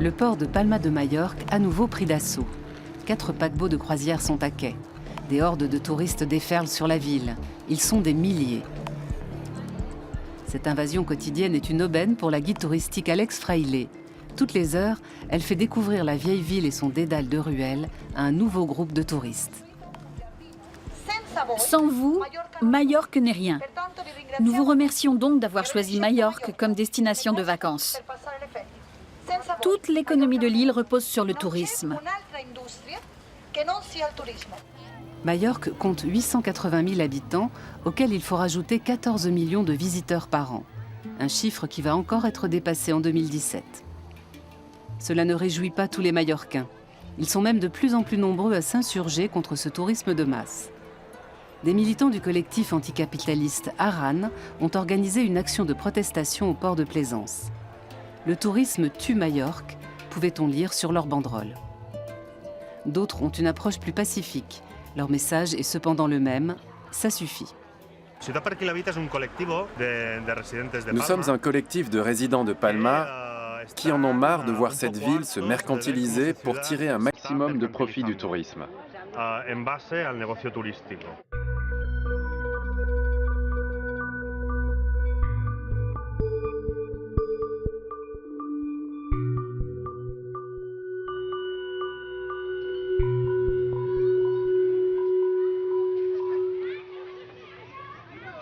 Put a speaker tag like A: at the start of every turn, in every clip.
A: Le port de Palma de Majorque à nouveau pris d'assaut. 4 paquebots de croisière sont à quai. Des hordes de touristes déferlent sur la ville. Ils sont des milliers. Cette invasion quotidienne est une aubaine pour la guide touristique Alex Fraillet. Toutes les heures, elle fait découvrir la vieille ville et son dédale de ruelles à un nouveau groupe de touristes.
B: Sans vous, Majorque n'est rien. Nous vous remercions donc d'avoir choisi Majorque comme destination de vacances. Toute l'économie de l'île repose sur le tourisme.
A: Majorque compte 880 000 habitants, auxquels il faut rajouter 14 millions de visiteurs par an. Un chiffre qui va encore être dépassé en 2017. Cela ne réjouit pas tous les Majorquins. Ils sont même de plus en plus nombreux à s'insurger contre ce tourisme de masse. Des militants du collectif anticapitaliste Aran ont organisé une action de protestation au port de Plaisance. Le tourisme tue Majorque, pouvait-on lire sur leur banderole. D'autres ont une approche plus pacifique. Leur message est cependant le même, ça suffit.
C: Nous sommes un collectif de résidents de Palma qui en ont marre de voir cette ville se mercantiliser pour tirer un maximum de profit du tourisme.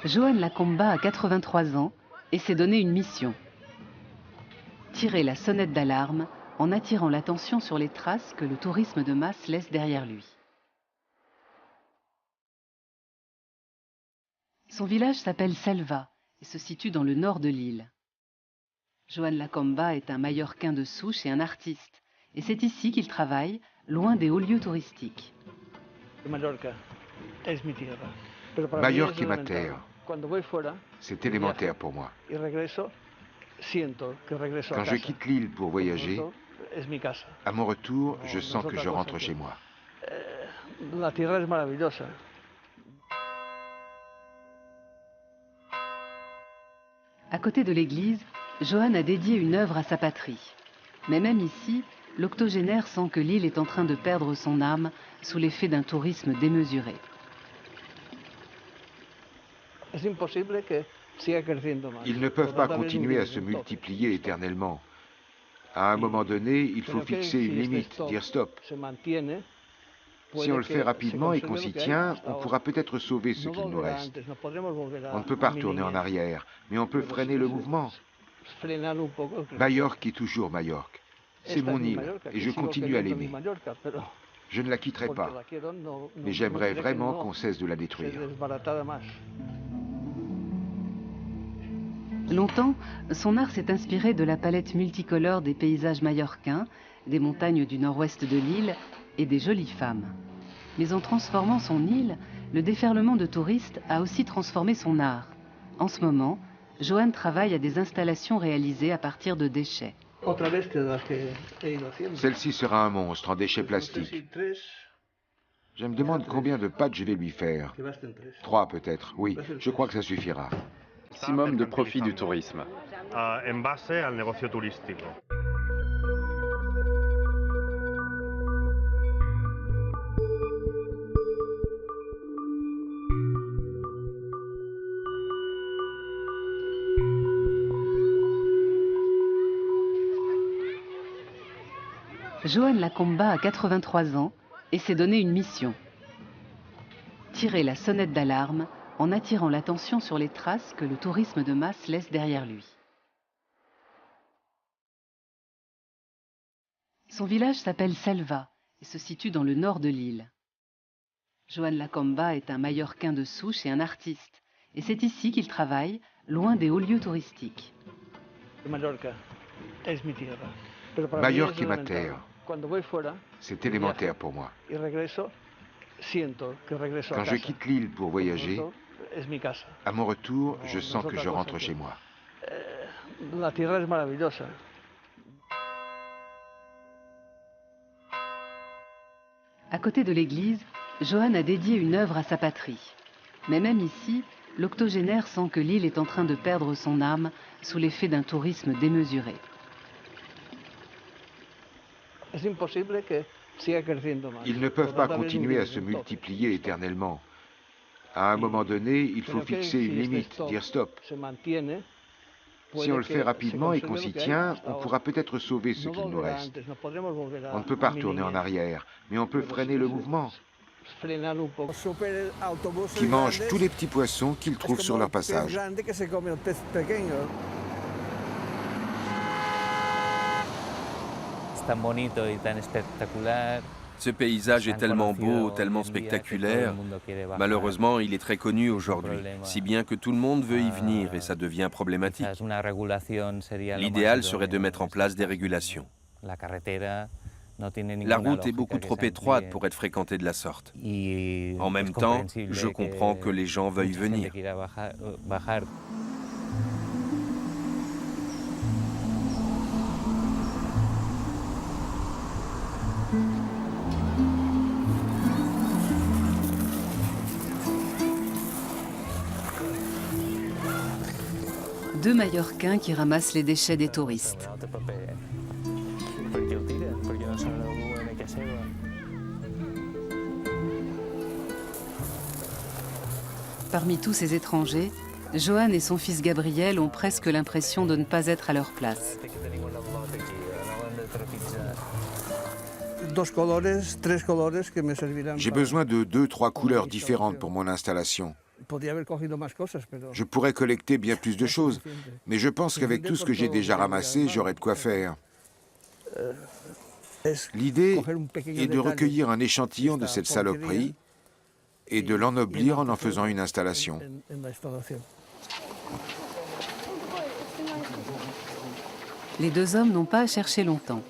A: Joan Lacomba a 83 ans et s'est donné une mission. Tirer la sonnette d'alarme en attirant l'attention sur les traces que le tourisme de masse laisse derrière lui. Son village s'appelle Selva et se situe dans le nord de l'île. Joan Lacomba est un Majorquin de souche et un artiste. Et c'est ici qu'il travaille, loin des hauts lieux touristiques.
D: Majorque est ma terre. C'est élémentaire pour moi. Quand je quitte l'île pour voyager, à mon retour, je sens que je rentre chez moi.
A: À côté de l'église, Joan a dédié une œuvre à sa patrie. Mais même ici, l'octogénaire sent que l'île est en train de perdre son âme sous l'effet d'un tourisme démesuré.
D: Ils ne peuvent pas continuer à se multiplier éternellement. À un moment donné, il faut fixer une limite, dire stop. Si on le fait rapidement et qu'on s'y tient, on pourra peut-être sauver ce qu'il nous reste. On ne peut pas retourner en arrière, mais on peut freiner le mouvement. Majorque est toujours Majorque. C'est mon île et je continue à l'aimer. Je ne la quitterai pas, mais j'aimerais vraiment qu'on cesse de la détruire.
A: Longtemps, son art s'est inspiré de la palette multicolore des paysages majorquins, des montagnes du nord-ouest de l'île et des jolies femmes. Mais en transformant son île, le déferlement de touristes a aussi transformé son art. En ce moment, Joan travaille à des installations réalisées à partir de déchets.
D: Celle-ci sera un monstre en déchets plastiques. Je me demande combien de pâtes je vais lui faire. 3 peut-être, oui, je crois que ça suffira.
C: Maximum de profit du tourisme.
A: Joan Lacomba a 83 ans et s'est donné une mission. Tirer la sonnette d'alarme en attirant l'attention sur les traces que le tourisme de masse laisse derrière lui. Son village s'appelle Selva et se situe dans le nord de l'île. Joan Lacomba est un Majorquin de souche et un artiste. Et c'est ici qu'il travaille, loin des hauts lieux touristiques.
D: Majorque est ma terre. C'est élémentaire pour moi. Quand je quitte l'île pour voyager, à mon retour, je sens que je rentre chez moi.
A: À côté de l'église, Joan a dédié une œuvre à sa patrie. Mais même ici, l'octogénaire sent que l'île est en train de perdre son âme sous l'effet d'un tourisme démesuré.
D: Ils ne peuvent pas continuer à se multiplier éternellement. À un moment donné, il faut fixer une limite, dire stop. Si on le fait rapidement et qu'on s'y tient, on pourra peut-être sauver ce qu'il nous reste. On ne peut pas retourner en arrière, mais on peut freiner le mouvement, qui mange tous les petits poissons qu'ils trouvent sur leur passage.
E: Ce paysage est tellement beau, tellement spectaculaire. Malheureusement, il est très connu aujourd'hui, si bien que tout le monde veut y venir et ça devient problématique. L'idéal serait de mettre en place des régulations. La route est beaucoup trop étroite pour être fréquentée de la sorte. En même temps, je comprends que les gens veuillent venir.
A: Deux Mallorquins qui ramassent les déchets des touristes. Parmi tous ces étrangers, Johan et son fils Gabriel ont presque l'impression de ne pas être à leur place.
D: J'ai besoin de 2-3 couleurs différentes pour mon installation. Je pourrais collecter bien plus de choses, mais je pense qu'avec tout ce que j'ai déjà ramassé, j'aurai de quoi faire. L'idée est de recueillir un échantillon de cette saloperie et de l'ennoblir en faisant une installation.
A: Les deux hommes n'ont pas à chercher longtemps.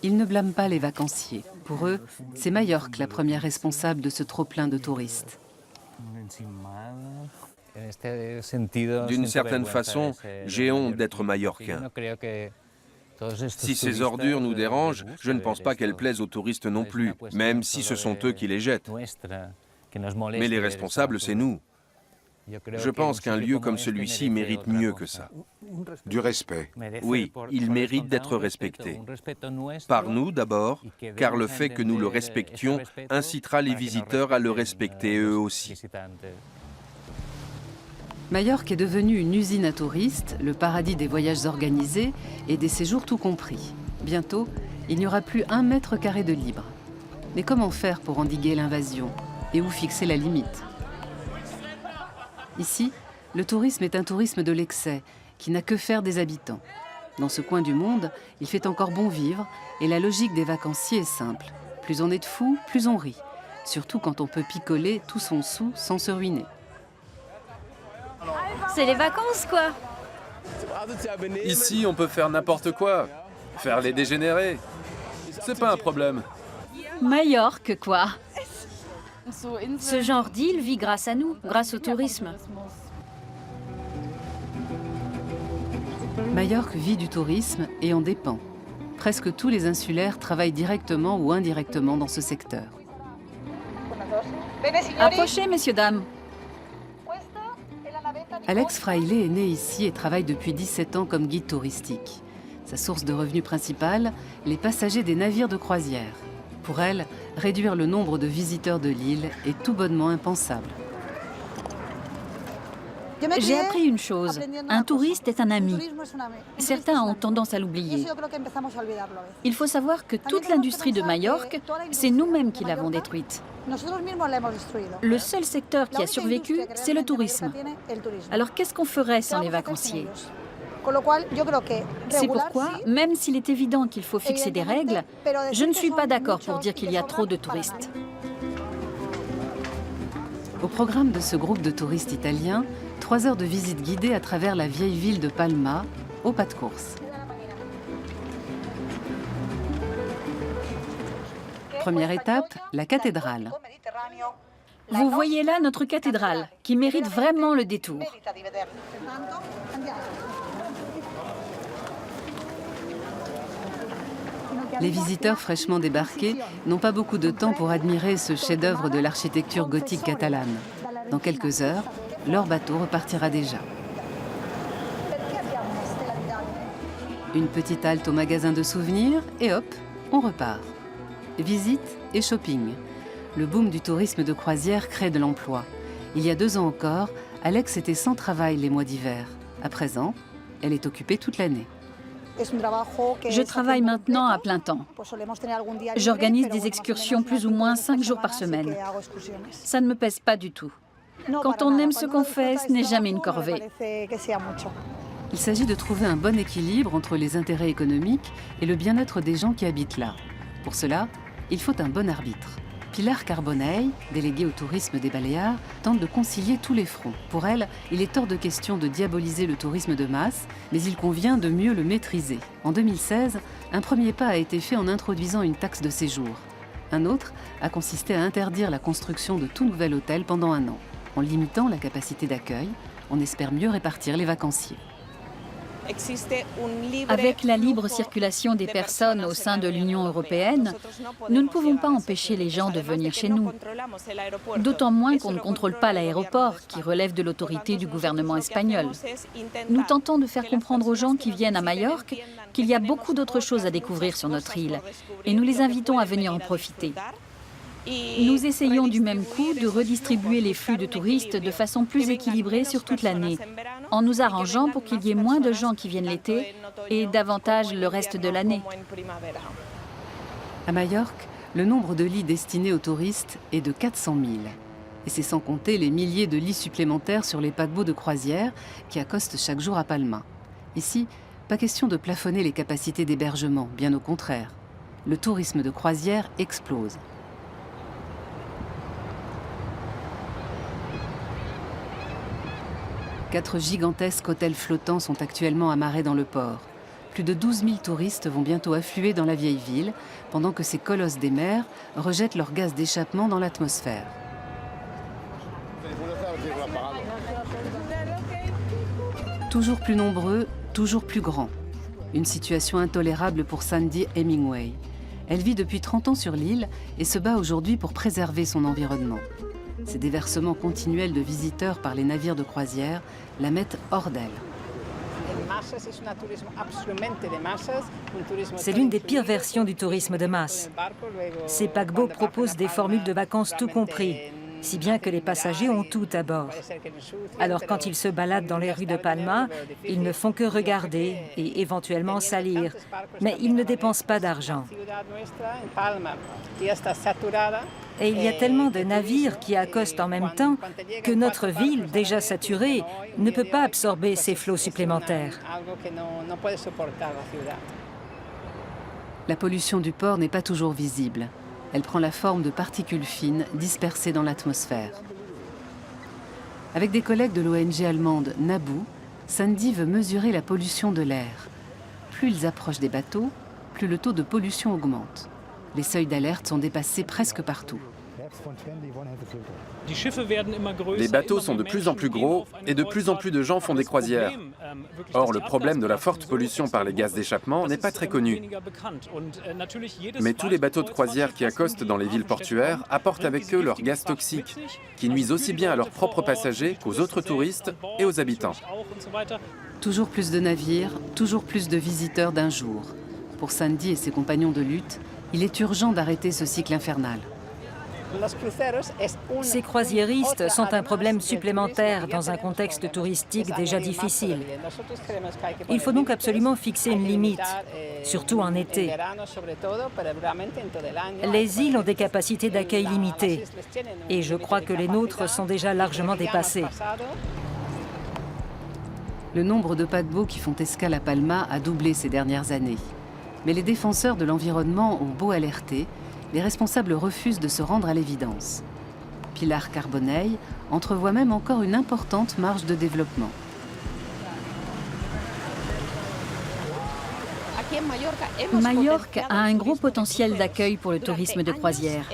A: Ils ne blâment pas les vacanciers. Pour eux, c'est Majorque la première responsable de ce trop-plein de touristes.
E: D'une certaine façon, j'ai honte d'être mallorquin. Si ces ordures nous dérangent, je ne pense pas qu'elles plaisent aux touristes non plus, même si ce sont eux qui les jettent. Mais les responsables, c'est nous. Je pense qu'un lieu comme celui-ci mérite mieux que ça.
D: Du respect.
E: Oui, il mérite d'être respecté. Par nous d'abord, car le fait que nous le respections incitera les visiteurs à le respecter eux aussi.
A: Majorque est devenue une usine à touristes, le paradis des voyages organisés et des séjours tout compris. Bientôt, il n'y aura plus 1 mètre carré de libre. Mais comment faire pour endiguer l'invasion? Et où fixer la limite? Ici, le tourisme est un tourisme de l'excès, qui n'a que faire des habitants. Dans ce coin du monde, il fait encore bon vivre, et la logique des vacanciers est simple. Plus on est de fous, plus on rit. Surtout quand on peut picoler tout son sou sans se ruiner.
B: C'est les vacances, quoi.
C: Ici, on peut faire n'importe quoi. Faire les dégénérés. C'est pas un problème.
B: Majorque, quoi. Ce genre d'île vit grâce à nous, grâce au tourisme.
A: Majorque vit du tourisme et en dépend. Presque tous les insulaires travaillent directement ou indirectement dans ce secteur.
B: Approchez, messieurs, dames.
A: Alex Fraile est né ici et travaille depuis 17 ans comme guide touristique. Sa source de revenus principale, les passagers des navires de croisière. Pour elle, réduire le nombre de visiteurs de l'île est tout bonnement impensable.
B: J'ai appris une chose, un touriste est un ami. Certains ont tendance à l'oublier. Il faut savoir que toute l'industrie de Majorque, c'est nous-mêmes qui l'avons détruite. Le seul secteur qui a survécu, c'est le tourisme. Alors qu'est-ce qu'on ferait sans les vacanciers? C'est pourquoi, même s'il est évident qu'il faut fixer des règles, je ne suis pas d'accord pour dire qu'il y a trop de touristes.
A: Au programme de ce groupe de touristes italiens, 3 heures de visite guidée à travers la vieille ville de Palma, au pas de course. Première étape, la cathédrale.
B: Vous voyez là notre cathédrale, qui mérite vraiment le détour.
A: Les visiteurs fraîchement débarqués n'ont pas beaucoup de temps pour admirer ce chef-d'œuvre de l'architecture gothique catalane. Dans quelques heures, leur bateau repartira déjà. Une petite halte au magasin de souvenirs et hop, on repart. Visite et shopping. Le boom du tourisme de croisière crée de l'emploi. Il y a 2 ans encore, Alex était sans travail les mois d'hiver. À présent, elle est occupée toute l'année.
B: Je travaille maintenant à plein temps. J'organise des excursions plus ou moins 5 jours par semaine. Ça ne me pèse pas du tout. Quand on aime ce qu'on fait, ce n'est jamais une corvée.
A: Il s'agit de trouver un bon équilibre entre les intérêts économiques et le bien-être des gens qui habitent là. Pour cela, il faut un bon arbitre. Pilar Carbonell, déléguée au tourisme des Baléares, tente de concilier tous les fronts. Pour elle, il est hors de question de diaboliser le tourisme de masse, mais il convient de mieux le maîtriser. En 2016, un premier pas a été fait en introduisant une taxe de séjour. Un autre a consisté à interdire la construction de tout nouvel hôtel pendant 1 an. En limitant la capacité d'accueil, on espère mieux répartir les vacanciers.
B: Avec la libre circulation des personnes au sein de l'Union européenne, nous ne pouvons pas empêcher les gens de venir chez nous. D'autant moins qu'on ne contrôle pas l'aéroport, qui relève de l'autorité du gouvernement espagnol. Nous tentons de faire comprendre aux gens qui viennent à Majorque qu'il y a beaucoup d'autres choses à découvrir sur notre île, et nous les invitons à venir en profiter. Nous essayons du même coup de redistribuer les flux de touristes de façon plus équilibrée sur toute l'année, en nous arrangeant pour qu'il y ait moins de gens qui viennent l'été et davantage le reste de l'année.
A: À Majorque, le nombre de lits destinés aux touristes est de 400 000. Et c'est sans compter les milliers de lits supplémentaires sur les paquebots de croisière qui accostent chaque jour à Palma. Ici, pas question de plafonner les capacités d'hébergement, bien au contraire. Le tourisme de croisière explose. Quatre gigantesques hôtels flottants sont actuellement amarrés dans le port. Plus de 12 000 touristes vont bientôt affluer dans la vieille ville, pendant que ces colosses des mers rejettent leur gaz d'échappement dans l'atmosphère. Toujours plus nombreux, toujours plus grands. Une situation intolérable pour Sandy Hemingway. Elle vit depuis 30 ans sur l'île et se bat aujourd'hui pour préserver son environnement. Ces déversements continuels de visiteurs par les navires de croisière la mettent hors d'elle.
F: C'est l'une des pires versions du tourisme de masse. Ces paquebots proposent des formules de vacances tout compris, si bien que les passagers ont tout à bord. Alors quand ils se baladent dans les rues de Palma, ils ne font que regarder et éventuellement salir, mais ils ne dépensent pas d'argent. Et il y a tellement de navires qui accostent en même temps que notre ville, déjà saturée, ne peut pas absorber ces flots supplémentaires.
A: La pollution du port n'est pas toujours visible. Elle prend la forme de particules fines dispersées dans l'atmosphère. Avec des collègues de l'ONG allemande NABU, Sandy veut mesurer la pollution de l'air. Plus ils approchent des bateaux, plus le taux de pollution augmente. Les seuils d'alerte sont dépassés presque partout.
C: Les bateaux sont de plus en plus gros et de plus en plus de gens font des croisières. Or, le problème de la forte pollution par les gaz d'échappement n'est pas très connu. Mais tous les bateaux de croisière qui accostent dans les villes portuaires apportent avec eux leurs gaz toxiques, qui nuisent aussi bien à leurs propres passagers qu'aux autres touristes et aux habitants.
A: Toujours plus de navires, toujours plus de visiteurs d'un jour. Pour Sandy et ses compagnons de lutte, il est urgent d'arrêter ce cycle infernal.
F: Ces croisiéristes sont un problème supplémentaire dans un contexte touristique déjà difficile. Il faut donc absolument fixer une limite, surtout en été. Les îles ont des capacités d'accueil limitées et je crois que les nôtres sont déjà largement dépassées.
A: Le nombre de paquebots qui font escale à Palma a doublé ces dernières années. Mais les défenseurs de l'environnement ont beau alerter, les responsables refusent de se rendre à l'évidence. Pilar Carbonell entrevoit même encore une importante marge de développement.
B: Majorque a un gros potentiel d'accueil pour le tourisme de croisière.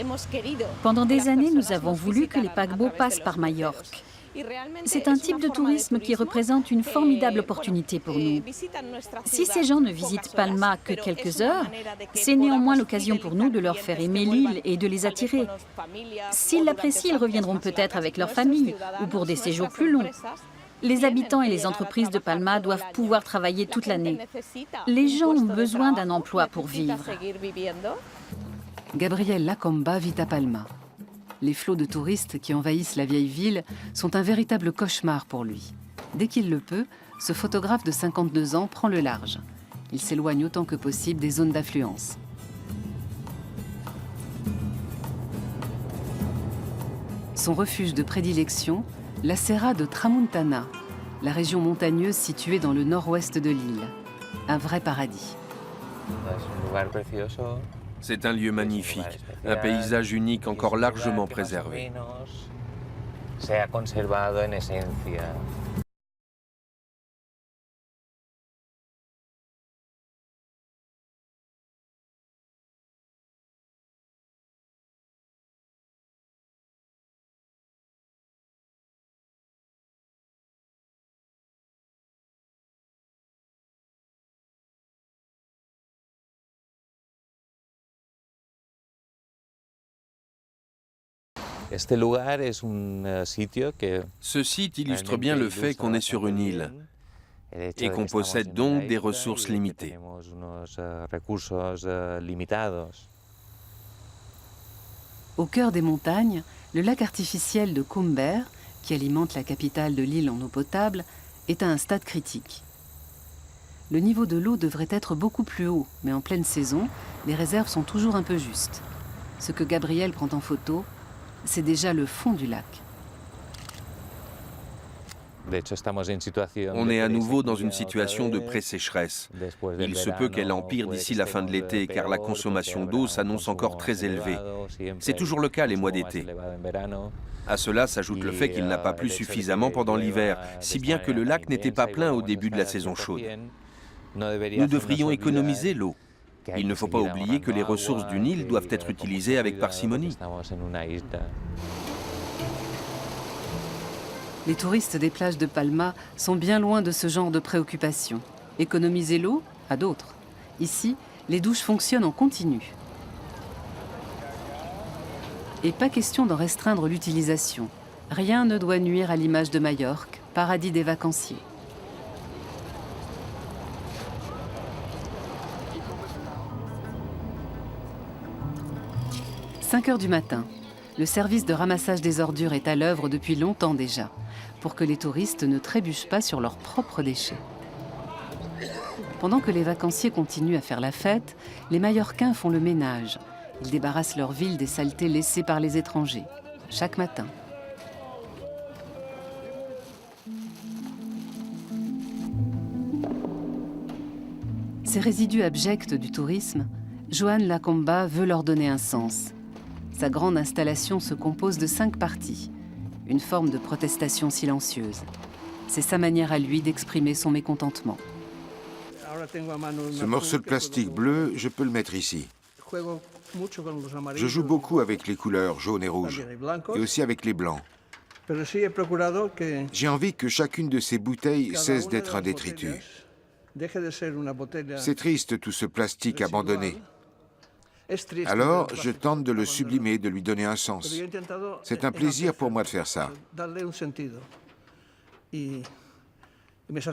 B: Pendant des années, nous avons voulu que les paquebots passent par Majorque. C'est un type de tourisme qui représente une formidable opportunité pour nous. Si ces gens ne visitent Palma que quelques heures, c'est néanmoins l'occasion pour nous de leur faire aimer l'île et de les attirer. S'ils l'apprécient, ils reviendront peut-être avec leur famille ou pour des séjours plus longs. Les habitants et les entreprises de Palma doivent pouvoir travailler toute l'année. Les gens ont besoin d'un emploi pour vivre.
A: Gabriel Lacomba vit à Palma. Les flots de touristes qui envahissent la vieille ville sont un véritable cauchemar pour lui. Dès qu'il le peut, ce photographe de 52 ans prend le large. Il s'éloigne autant que possible des zones d'affluence. Son refuge de prédilection, la Serra de Tramuntana, la région montagneuse située dans le nord-ouest de l'île. Un vrai paradis.
E: C'est un lieu magnifique, un paysage unique encore largement préservé. Ce site illustre bien le fait qu'on est sur une île et qu'on possède donc des ressources limitées.
A: Au cœur des montagnes, le lac artificiel de Cumber, qui alimente la capitale de l'île en eau potable, est à un stade critique. Le niveau de l'eau devrait être beaucoup plus haut, mais en pleine saison, les réserves sont toujours un peu justes. Ce que Gabriel prend en photo, c'est déjà le fond du lac.
E: On est à nouveau dans une situation de pré-sécheresse. Il se peut qu'elle empire d'ici la fin de l'été, car la consommation d'eau s'annonce encore très élevée. C'est toujours le cas les mois d'été. À cela s'ajoute le fait qu'il n'a pas plu suffisamment pendant l'hiver, si bien que le lac n'était pas plein au début de la saison chaude. Nous devrions économiser l'eau. Il ne faut pas oublier que les ressources d'une île doivent être utilisées avec parcimonie.
A: Les touristes des plages de Palma sont bien loin de ce genre de préoccupation. Économiser l'eau, à d'autres. Ici, les douches fonctionnent en continu. Et pas question d'en restreindre l'utilisation. Rien ne doit nuire à l'image de Majorque, paradis des vacanciers. « 5 heures du matin. Le service de ramassage des ordures est à l'œuvre depuis longtemps déjà, pour que les touristes ne trébuchent pas sur leurs propres déchets. Pendant que les vacanciers continuent à faire la fête, les Majorquins font le ménage. Ils débarrassent leur ville des saletés laissées par les étrangers, chaque matin. Ces résidus abjects du tourisme, Joan Lacomba veut leur donner un sens. Sa grande installation se compose de 5 parties, une forme de protestation silencieuse. C'est sa manière à lui d'exprimer son mécontentement.
D: Ce morceau de plastique bleu, je peux le mettre ici. Je joue beaucoup avec les couleurs jaune et rouge, et aussi avec les blancs. J'ai envie que chacune de ces bouteilles cesse d'être un détritus. C'est triste tout ce plastique abandonné. Alors, je tente de le sublimer, de lui donner un sens. C'est un plaisir pour moi de faire ça.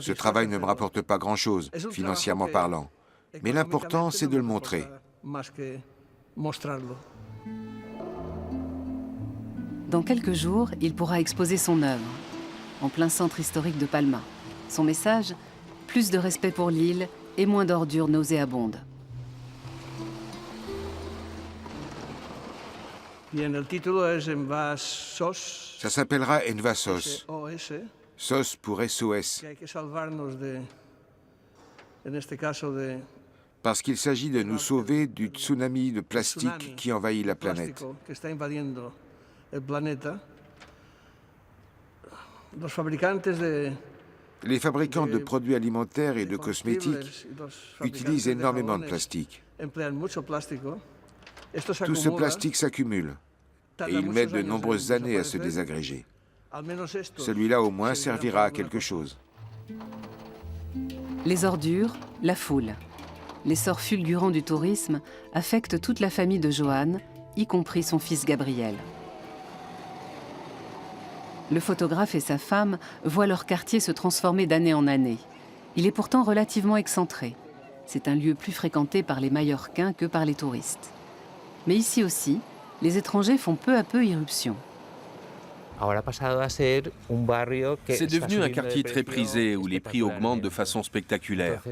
D: Ce travail ne me rapporte pas grand-chose, financièrement parlant. Mais l'important, c'est de le montrer.
A: Dans quelques jours, il pourra exposer son œuvre, en plein centre historique de Palma. Son message, plus de respect pour l'île et moins d'ordures nauséabondes.
D: Ça s'appellera Envasos. SOS pour SOS. Parce qu'il s'agit de nous sauver du tsunami de plastique qui envahit la planète. Les fabricants de produits alimentaires et de cosmétiques utilisent énormément de plastique. Tout ce plastique s'accumule et il met de nombreuses années à se désagréger. Celui-là au moins servira à quelque chose.
A: Les ordures, la foule. L'essor fulgurant du tourisme affecte toute la famille de Johann, y compris son fils Gabriel. Le photographe et sa femme voient leur quartier se transformer d'année en année. Il est pourtant relativement excentré. C'est un lieu plus fréquenté par les Mallorquins que par les touristes. Mais ici aussi, les étrangers font peu à peu irruption.
E: C'est devenu un quartier très prisé où les prix augmentent de façon spectaculaire.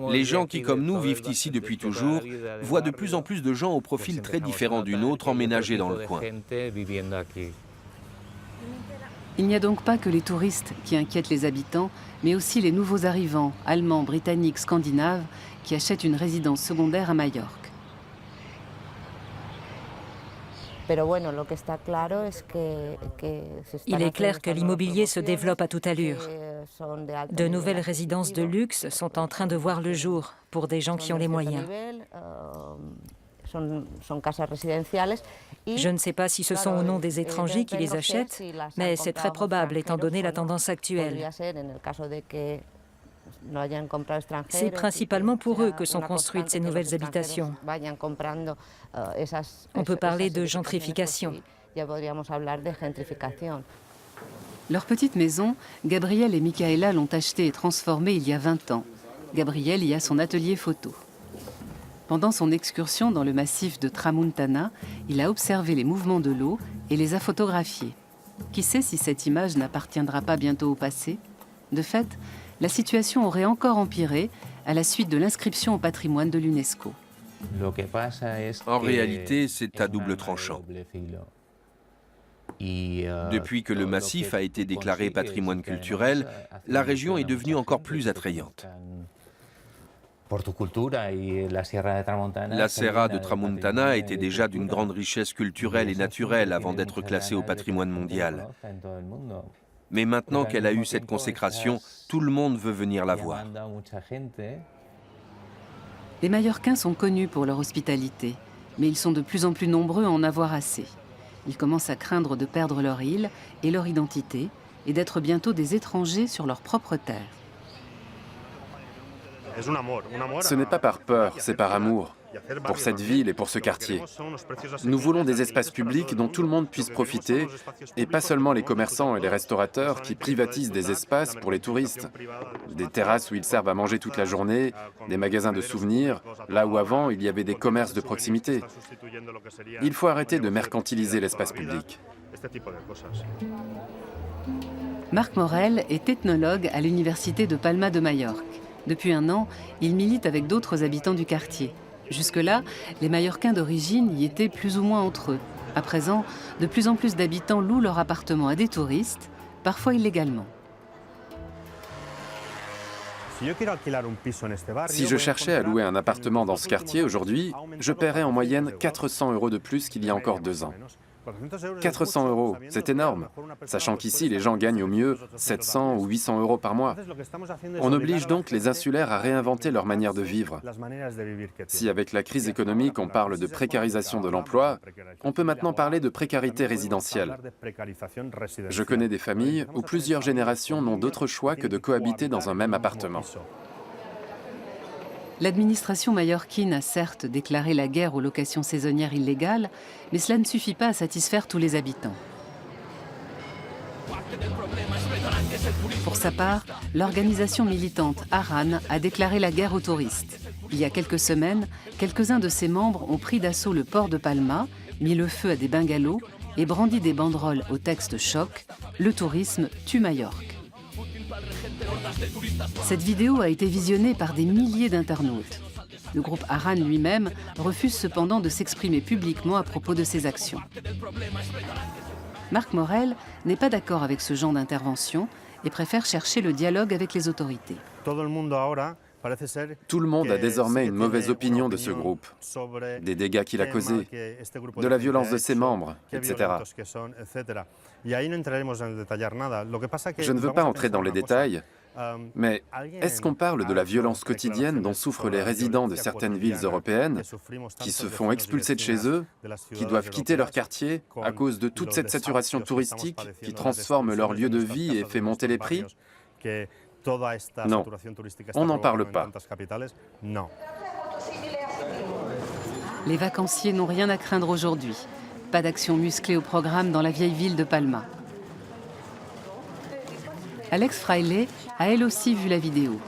E: Les gens qui, comme nous, vivent ici depuis toujours, voient de plus en plus de gens au profil très différent du nôtre emménagés dans le coin.
A: Il n'y a donc pas que les touristes qui inquiètent les habitants, mais aussi les nouveaux arrivants, allemands, britanniques, scandinaves, qui achètent une résidence secondaire à Majorque.
F: Il est clair que l'immobilier se développe à toute allure. De nouvelles résidences de luxe sont en train de voir le jour pour des gens qui ont les moyens. Je ne sais pas si ce sont ou non des étrangers qui les achètent, mais c'est très probable étant donné la tendance actuelle. C'est principalement pour eux que sont construites ces nouvelles habitations. On peut parler de gentrification.
A: Leur petite maison, Gabriel et Michaela l'ont achetée et transformée il y a 20 ans. Gabriel y a son atelier photo. Pendant son excursion dans le massif de Tramuntana, il a observé les mouvements de l'eau et les a photographiés. Qui sait si cette image n'appartiendra pas bientôt au passé? De fait, la situation aurait encore empiré à la suite de l'inscription au patrimoine de l'UNESCO.
E: En réalité, c'est à double tranchant. Depuis que le massif a été déclaré patrimoine culturel, la région est devenue encore plus attrayante. La Serra de Tramuntana était déjà d'une grande richesse culturelle et naturelle avant d'être classée au patrimoine mondial. Mais maintenant qu'elle a eu cette consécration, tout le monde veut venir la voir.
A: Les Mallorquins sont connus pour leur hospitalité, mais ils sont de plus en plus nombreux à en avoir assez. Ils commencent à craindre de perdre leur île et leur identité et d'être bientôt des étrangers sur leur propre terre.
C: Ce n'est pas par peur, c'est par amour, pour cette ville et pour ce quartier. Nous voulons des espaces publics dont tout le monde puisse profiter, et pas seulement les commerçants et les restaurateurs qui privatisent des espaces pour les touristes. Des terrasses où ils servent à manger toute la journée, des magasins de souvenirs, là où avant il y avait des commerces de proximité. Il faut arrêter de mercantiliser l'espace public.
A: Marc Morel est ethnologue à l'université de Palma de Majorque. Depuis un an, il milite avec d'autres habitants du quartier. Jusque-là, les Mallorquins d'origine y étaient plus ou moins entre eux. À présent, de plus en plus d'habitants louent leur appartement à des touristes, parfois illégalement.
C: Si je cherchais à louer un appartement dans ce quartier aujourd'hui, je paierais en moyenne 400 € de plus qu'il y a encore 2 ans. 400 €, c'est énorme, sachant qu'ici les gens gagnent au mieux 700 ou 800 € par mois. On oblige donc les insulaires à réinventer leur manière de vivre. Si avec la crise économique on parle de précarisation de l'emploi, on peut maintenant parler de précarité résidentielle. Je connais des familles où plusieurs générations n'ont d'autre choix que de cohabiter dans un même appartement.
A: L'administration mallorquine a certes déclaré la guerre aux locations saisonnières illégales, mais cela ne suffit pas à satisfaire tous les habitants. Pour sa part, l'organisation militante Aran a déclaré la guerre aux touristes. Il y a quelques semaines, quelques-uns de ses membres ont pris d'assaut le port de Palma, mis le feu à des bungalows et brandi des banderoles au texte choc « Le tourisme tue Majorque ». Cette vidéo a été visionnée par des milliers d'internautes. Le groupe Aran lui-même refuse cependant de s'exprimer publiquement à propos de ses actions. Marc Morel n'est pas d'accord avec ce genre d'intervention et préfère chercher le dialogue avec les autorités.
C: Tout le monde a désormais une mauvaise opinion de ce groupe, des dégâts qu'il a causés, de la violence de ses membres, etc. Je ne veux pas entrer dans les détails, Mais est-ce qu'on parle de la violence quotidienne dont souffrent les résidents de certaines villes européennes, qui se font expulser de chez eux, qui doivent quitter leur quartier à cause de toute cette saturation touristique qui transforme leur lieu de vie et fait monter les prix? Non, on n'en parle pas.
A: Les vacanciers n'ont rien à craindre aujourd'hui. Pas d'action musclée au programme dans la vieille ville de Palma. Alex Fraile a elle aussi vu la vidéo.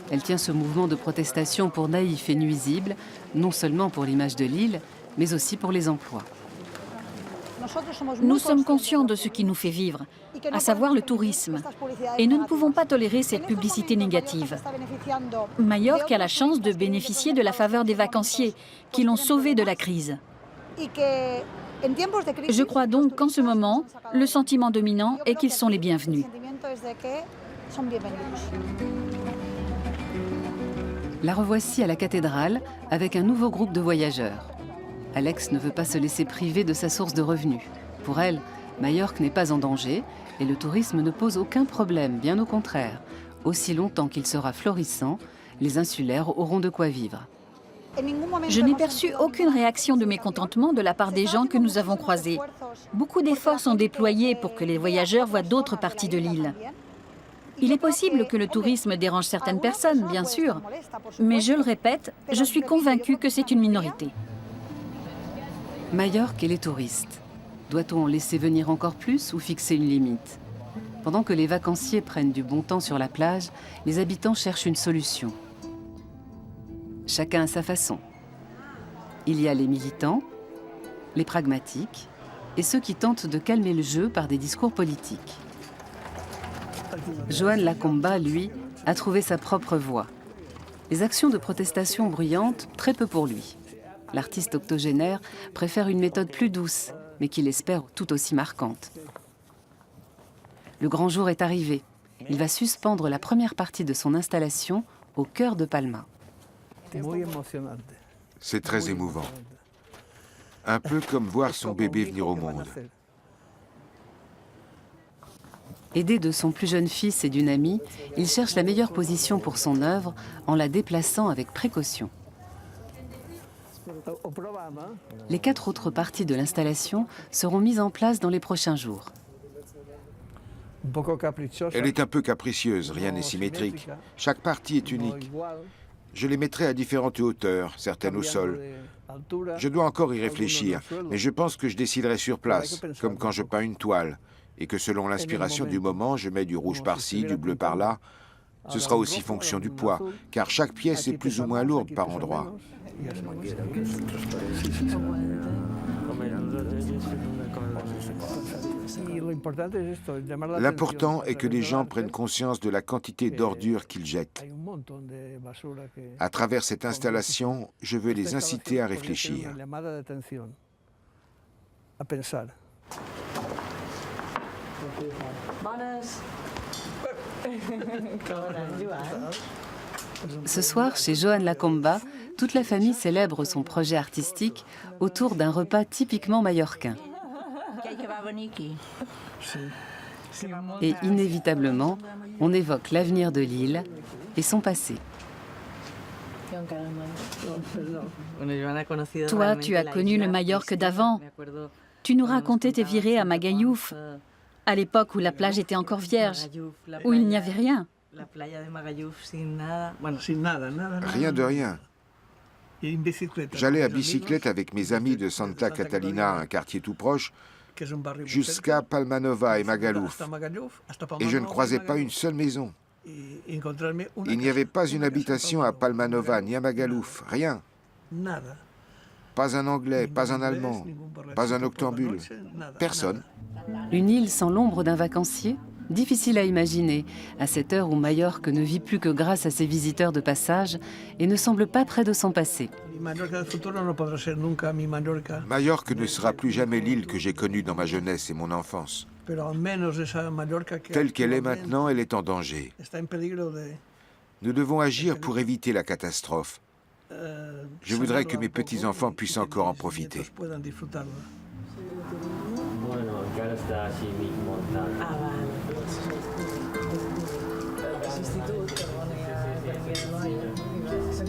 A: Elle tient ce mouvement de protestation pour naïf et nuisible, non seulement pour l'image de l'île, mais aussi pour les emplois.
B: Nous sommes conscients de ce qui nous fait vivre, à savoir le tourisme. Et nous ne pouvons pas tolérer cette publicité négative. Majorque a la chance de bénéficier de la faveur des vacanciers qui l'ont sauvé de la crise. Je crois donc qu'en ce moment, le sentiment dominant est qu'ils sont les bienvenus.
A: La revoici à la cathédrale avec un nouveau groupe de voyageurs. Alex ne veut pas se laisser priver de sa source de revenus. Pour elle, Majorque n'est pas en danger et le tourisme ne pose aucun problème, bien au contraire. Aussi longtemps qu'il sera florissant, les insulaires auront de quoi vivre.
B: Je n'ai perçu aucune réaction de mécontentement de la part des gens que nous avons croisés. Beaucoup d'efforts sont déployés pour que les voyageurs voient d'autres parties de l'île. Il est possible que le tourisme dérange certaines personnes, bien sûr, mais je le répète, je suis convaincue que c'est une minorité.
A: Majorque et les touristes. Doit-on en laisser venir encore plus ou fixer une limite? Pendant que les vacanciers prennent du bon temps sur la plage, les habitants cherchent une solution. Chacun à sa façon. Il y a les militants, les pragmatiques et ceux qui tentent de calmer le jeu par des discours politiques. Joan Lacomba, lui, a trouvé sa propre voie. Les actions de protestation bruyantes, très peu pour lui. L'artiste octogénaire préfère une méthode plus douce, mais qu'il espère tout aussi marquante. Le grand jour est arrivé. Il va suspendre la première partie de son installation au cœur de Palma.
D: C'est très émouvant. Un peu comme voir son bébé venir au monde.
A: Aidé de son plus jeune fils et d'une amie, il cherche la meilleure position pour son œuvre en la déplaçant avec précaution. Les 4 autres parties de l'installation seront mises en place dans les prochains jours.
D: Elle est un peu capricieuse, rien n'est symétrique. Chaque partie est unique. Je les mettrai à différentes hauteurs, certaines au sol. Je dois encore y réfléchir, mais je pense que je déciderai sur place, comme quand je peins une toile, et que selon l'inspiration du moment, je mets du rouge par-ci, du bleu par-là. Ce sera aussi fonction du poids, car chaque pièce est plus ou moins lourde par endroits. L'important est que les gens prennent conscience de la quantité d'ordures qu'ils jettent. À travers cette installation, je veux les inciter à réfléchir.
A: Ce soir, chez Joan Lacomba, toute la famille célèbre son projet artistique autour d'un repas typiquement mallorquin. Et inévitablement, on évoque l'avenir de l'île et son passé.
B: Toi, tu as connu le Majorque d'avant. Tu nous racontais tes virées à Magayouf, à l'époque où la plage était encore vierge, où il n'y avait rien.
D: Rien de rien. J'allais à bicyclette avec mes amis de Santa Catalina, un quartier tout proche, jusqu'à Palma Nova et Magaluf. Et je ne croisais pas une seule maison. Il n'y avait pas une habitation à Palma Nova ni à Magaluf, rien. Pas un Anglais, pas un Allemand, pas un octambule, personne.
A: Une île sans l'ombre d'un vacancier? Difficile à imaginer, à cette heure où Majorque ne vit plus que grâce à ses visiteurs de passage et ne semble pas près de son passé.
D: Majorque ne sera plus jamais l'île que j'ai connue dans ma jeunesse et mon enfance. Telle qu'elle est maintenant, elle est en danger. Nous devons agir pour éviter la catastrophe. Je voudrais que mes petits-enfants puissent encore en profiter.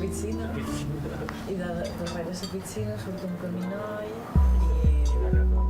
G: piscina y de varias piscinas, un camino y